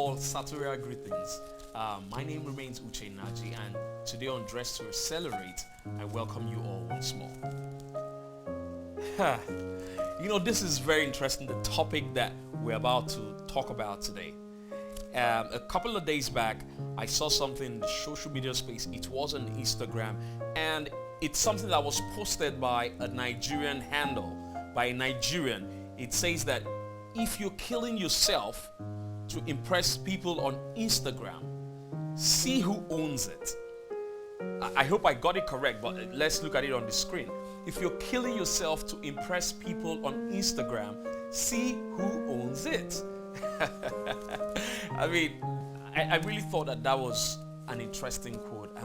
all sartorial greetings. My name remains Uche Nnaji, and today on Dress to Accelerate, I welcome you all once more. This is very interesting, the topic that we're about to talk about today. A couple of days back, I saw something in the social media space. It was on Instagram, and it's something that was posted by a Nigerian handle, by a Nigerian. It says that if you're killing yourself to impress people on Instagram, see who owns it. I hope I got it correct, but let's look at it on the screen. If you're killing yourself to impress people on Instagram, see who owns it. I really thought that was an interesting quote.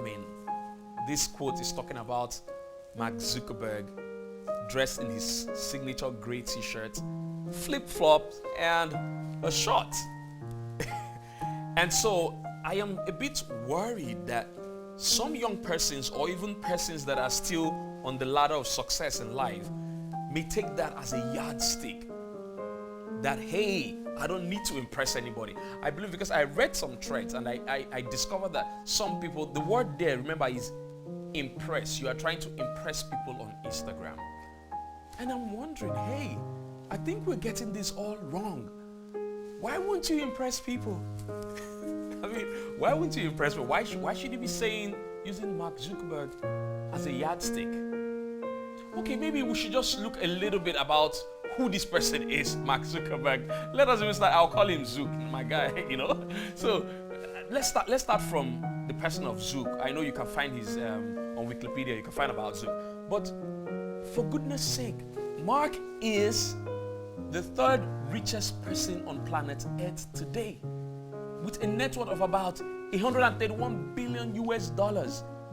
This quote is talking about Mark Zuckerberg dressed in his signature gray t-shirt, flip-flops, and a short. And so I am a bit worried that some young persons, or even persons that are still on the ladder of success in life, may take that as a yardstick. That, hey, I don't need to impress anybody. I believe, because I read some threads and I discovered that some people, the word there, remember, is impress. You are trying to impress people on Instagram. And I'm wondering, hey, I think we're getting this all wrong. Why won't you impress people? Why wouldn't you impress people? Why should you be using Mark Zuckerberg as a yardstick? Okay, maybe we should just look a little bit about who this person is, Mark Zuckerberg. Let us even start. I'll call him Zook, my guy, So let's start from the person of Zook. I know you can find his on Wikipedia, you can find about Zook. But for goodness sake, Mark is the third richest person on planet Earth today, with a net worth of about $131 billion US.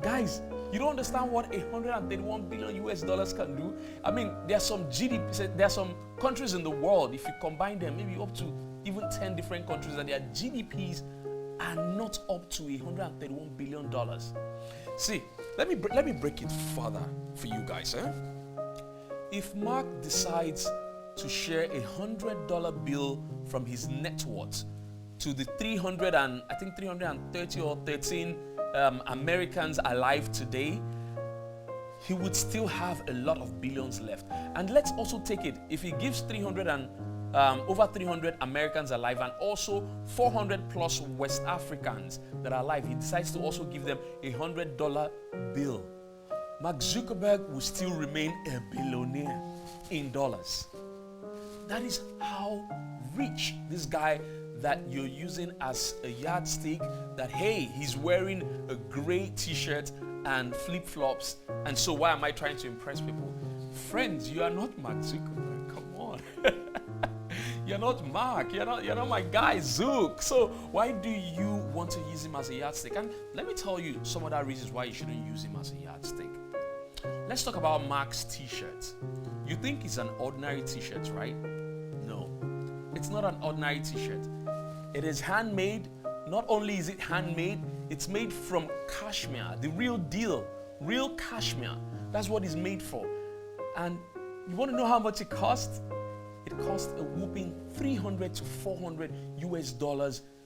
Guys, you don't understand what $131 billion US can do? There are some GDP, there are some countries in the world, if you combine them, maybe up to even 10 different countries, that their GDPs are not up to $131 billion. See, let me break it further for you guys. If Mark decides to share $100 bill from his net worth to the 330 or 13 Americans alive today, he would still have a lot of billions left. And let's also take it, if he gives over 300 Americans alive, and also 400 plus West Africans that are alive, he decides to also give them $100 bill. Mark Zuckerberg will still remain a billionaire in dollars. That is how rich this guy that you're using as a yardstick, that, hey, he's wearing a gray t-shirt and flip-flops, and so why am I trying to impress people? Friends, you are not Mark Zuckerberg. Come on. You're not Mark. You're not my guy, Zook. So why do you want to use him as a yardstick? And let me tell you some other reasons why you shouldn't use him as a yardstick. Let's talk about Mark's t-shirt. You think it's an ordinary t-shirt, right? No, it's not an ordinary t-shirt. It is handmade. Not only is it handmade, it's made from cashmere, the real deal, real cashmere. That's what it's made for. And you want to know how much it costs? It costs a whooping $300 to $400 US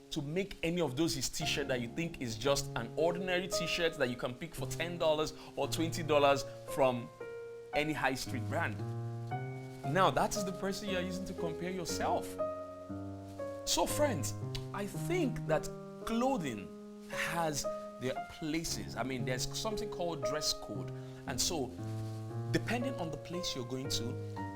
to make any of those his t-shirt that you think is just an ordinary t-shirt that you can pick for $10 or $20 from any high street brand. Now, that is the person you are using to compare yourself. So friends, I think that clothing has their places. There's something called dress code. And so, depending on the place you're going to,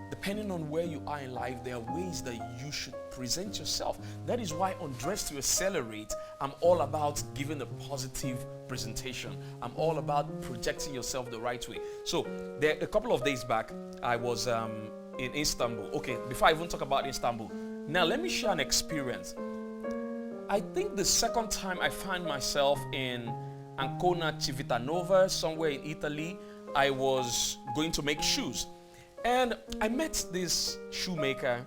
depending on where you are in life, there are ways that you should present yourself. That is why on Dress to Accelerate, I'm all about giving a positive presentation. I'm all about projecting yourself the right way. So, a couple of days back, I was in Istanbul. Okay, before I even talk about Istanbul, now let me share an experience. I think the second time I found myself in Ancona Civitanova, somewhere in Italy, I was going to make shoes. And I met this shoemaker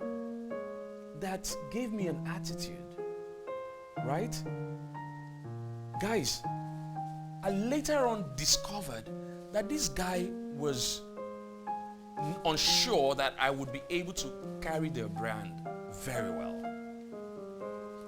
that gave me an attitude, right? Guys, I later on discovered that this guy was unsure that I would be able to carry their brand very well.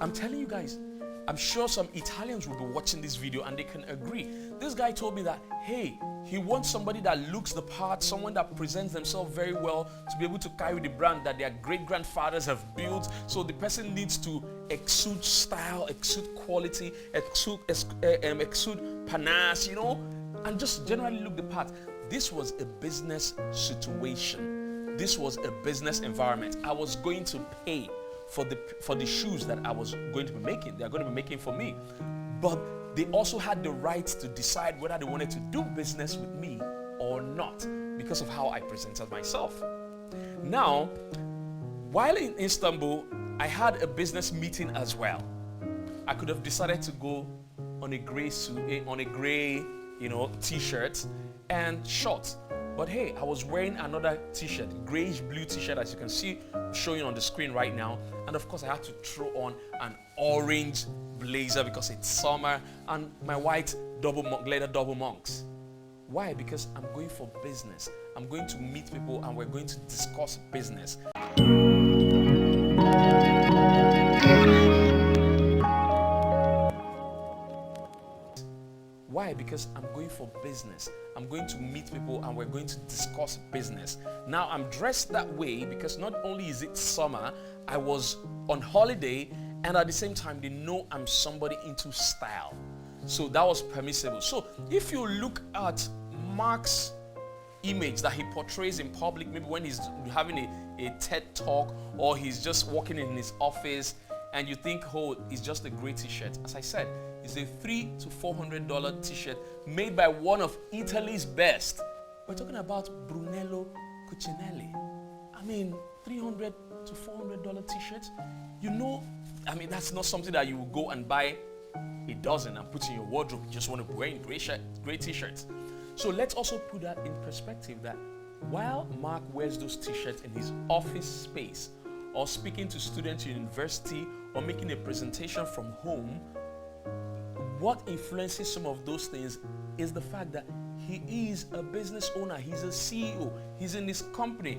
I'm telling you guys, I'm sure some Italians will be watching this video and they can agree. This guy told me that, hey, he wants somebody that looks the part, someone that presents themselves very well to be able to carry the brand that their great-grandfathers have built. So the person needs to exude style, exude quality, exude panache, and just generally look the part. This was a business situation. This was a business environment. I was going to pay for the shoes that I was going to be making. They are going to be making for me. But they also had the right to decide whether they wanted to do business with me or not because of how I presented myself. Now, while in Istanbul, I had a business meeting as well. I could have decided to go on a gray suit, on a gray, t-shirt and shorts. But hey, I was wearing another t-shirt, grayish blue t-shirt, as you can see showing on the screen right now. And of course, I had to throw on an orange blazer because it's summer, and my white leather double monks. Why? Because I'm going for business. I'm going to meet people and we're going to discuss business. Why? Because I'm going for business. I'm going to meet people and we're going to discuss business. Now, I'm dressed that way because not only is it summer, I was on holiday, and at the same time, they know I'm somebody into style. So that was permissible. So if you look at Mark's image that he portrays in public, maybe when he's having a TED talk or he's just walking in his office, and you think, oh, it's just a great t-shirt. As I said, it's a $300 to $400 t-shirt made by one of Italy's best. We're talking about Brunello Cucinelli. I mean, $300 to $400 t-shirts. That's not something that you will go and buy a dozen and put in your wardrobe. You just want to be wearing great t-shirts. So let's also put that in perspective that while Mark wears those t-shirts in his office space, or speaking to students in university, or making a presentation from home, what influences some of those things is the fact that he is a business owner, he's a CEO, he's in his company.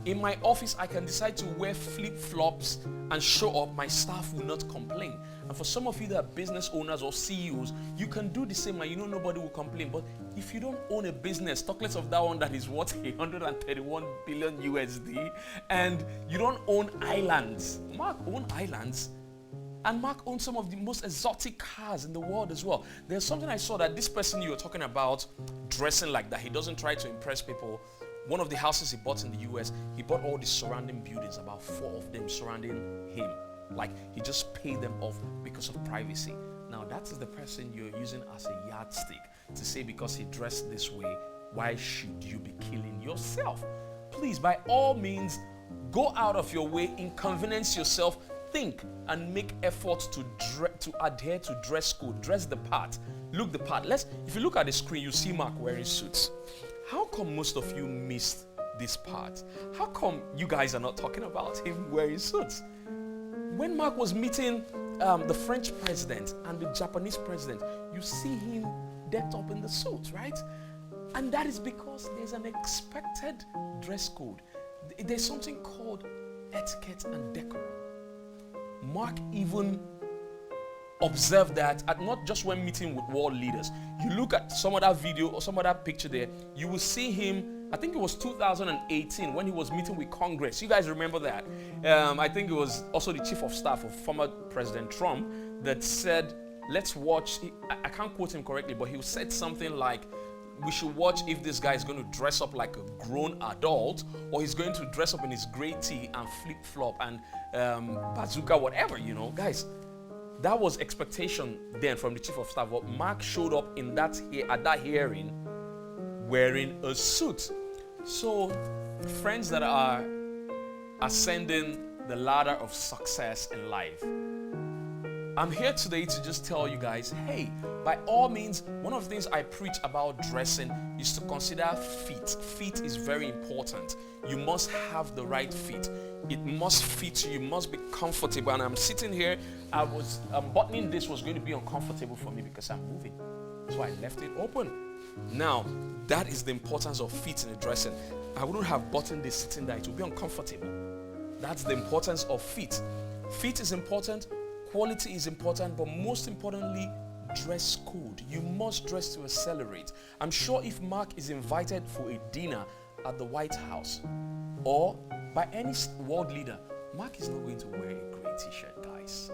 In my office, I can decide to wear flip-flops and show up. My staff will not complain. And for some of you that are business owners or CEOs, you can do the same and nobody will complain. But if you don't own a business, talk less of that one that is worth 131 billion USD, and you don't own islands. Mark owns islands. And Mark owns some of the most exotic cars in the world as well. There's something I saw that this person you were talking about dressing like that, he doesn't try to impress people. One of the houses he bought in the US, he bought all the surrounding buildings, about 4 of them surrounding him. Like, he just paid them off because of privacy. Now, that is the person you're using as a yardstick to say because he dressed this way, why should you be killing yourself? Please, by all means, go out of your way, inconvenience yourself, think and make efforts to adhere to dress code, dress the part, look the part. If you look at the screen, you see Mark wearing suits. How come most of you missed this part? How come you guys are not talking about him wearing suits? When Mark was meeting the French president and the Japanese president, you see him decked up in the suit, right? And that is because there's an expected dress code. There's something called etiquette and decorum. Mark even observed that not just when meeting with world leaders. You look at some other video or some other picture there, you will see him, I think it was 2018 when he was meeting with Congress. You guys remember that? I think it was also the chief of staff of former President Trump that said, let's watch, I can't quote him correctly, but he said something like, we should watch if this guy is going to dress up like a grown adult or he's going to dress up in his gray tee and flip-flop and bazooka, whatever, Guys, that was expectation then from the chief of staff. But Mark showed up at that hearing wearing a suit. So, friends that are ascending the ladder of success in life, I'm here today to just tell you guys, hey, by all means, one of the things I preach about dressing is to consider feet. Feet is very important. You must have the right feet. It must fit you. You must be comfortable. And I'm sitting here, buttoning this was going to be uncomfortable for me because I'm moving. So I left it open. Now, that is the importance of feet in the dressing. I wouldn't have buttoned this sitting there. It would be uncomfortable. That's the importance of feet. Feet is important. quality is important, but most importantly, dress code. You must dress to accelerate. I'm sure if Mark is invited for a dinner at the White House or by any world leader, Mark is not going to wear a gray t-shirt, guys.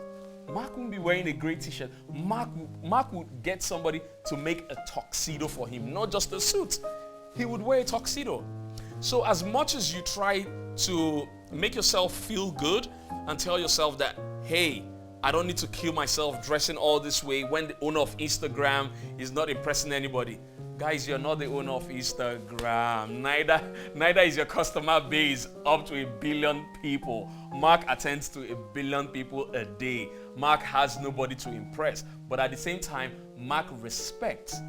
Mark won't be wearing a gray t-shirt. Mark would get somebody to make a tuxedo for him, not just a suit. He would wear a tuxedo. So as much as you try to make yourself feel good and tell yourself that, hey, I don't need to kill myself dressing all this way when the owner of Instagram is not impressing anybody. Guys, you're not the owner of Instagram. Neither is your customer base up to 1 billion people. Mark attends to 1 billion people a day. Mark has nobody to impress. But at the same time, Mark respects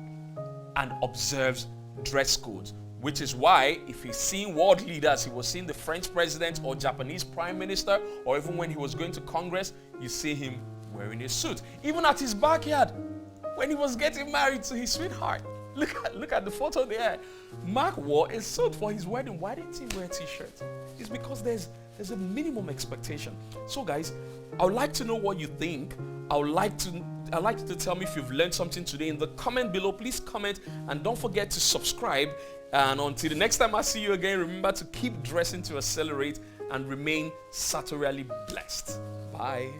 and observes dress codes. Which is why if he's seeing world leaders, he was seeing the French president or Japanese prime minister, or even when he was going to Congress, you see him wearing a suit. Even at his backyard, when he was getting married to his sweetheart. Look at the photo there. Mark wore a suit for his wedding. Why didn't he wear a t-shirt? It's because there's a minimum expectation. So guys, I would like to know what you think. I'd like you to tell me if you've learned something today in the comment below. Please comment and don't forget to subscribe. And until the next time I see you again, remember to keep dressing to accelerate and remain sartorially blessed. Bye.